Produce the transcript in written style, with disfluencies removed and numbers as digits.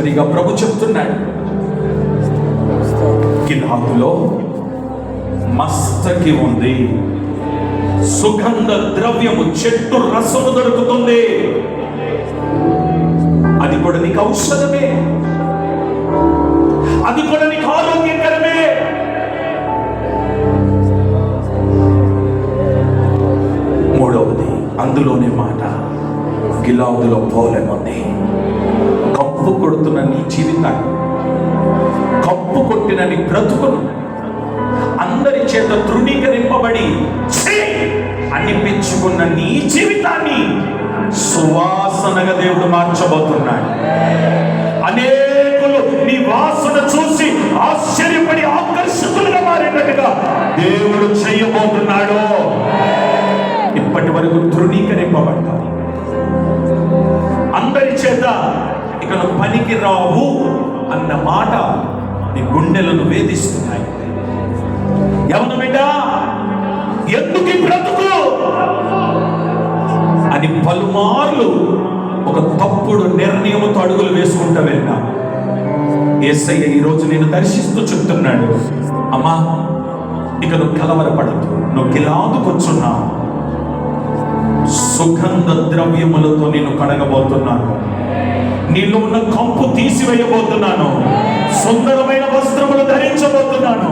చివరిగా ప్రభు చెప్తున్నాడు, గిలాదులో మస్తకి ఉంది, సుగంధ ద్రవ్యము చెట్టు రసము దొరుకుతుంది. అది కూడా నీకు ఔషధమే, అది కూడా నీకు ఆరోగ్యకరమే. మూడవది, అందులోనే మాట, గిలాదులో పోలేముంది. కప్పు కొడుతున్న నీ జీవితాన్ని, కప్పు కొట్టిన నీ బ్రతుకును, అందరి చేత తృణీకరింపబడి అనిపించుకున్న నీ జీవితాన్ని సువాసనగా దేవుడు మార్చబోతున్నాడు. అనేకులు నీ వాసన చూసి ఆశ్చర్యపడి ఆకర్షితులుగా మారినట్టుగా దేవుడు చేయబోతున్నాడు. ఇప్పటి వరకు తృణీకరింపబడ్డావు, అందరి చేత ఇక నువ్వు పనికి రావు అన్న మాట నీ గుండెలను వేధిస్తున్నాయి. ఎవరు బిడ్డ, ఎందుకు బ్రతుకు అని పలుమార్లు ఒక తప్పుడు నిర్ణయముతో అడుగులు వేసుకుంటూ వెళ్ళినా యేసయ్య ఈరోజు నేను దర్శిస్తూ చెప్తున్నాడు, అమ్మా ఇక నువ్వు కలవరపడద్దు, నువ్వు గిలాదుకొచ్చున్నావు, సుగంధ ద్రవ్యములతో నేను కడగబోతున్నాను, నీలో ఉన్న కంపు తీసివేయబోతున్నాను, సుందరమైన వస్త్రములు ధరించబోతున్నాను.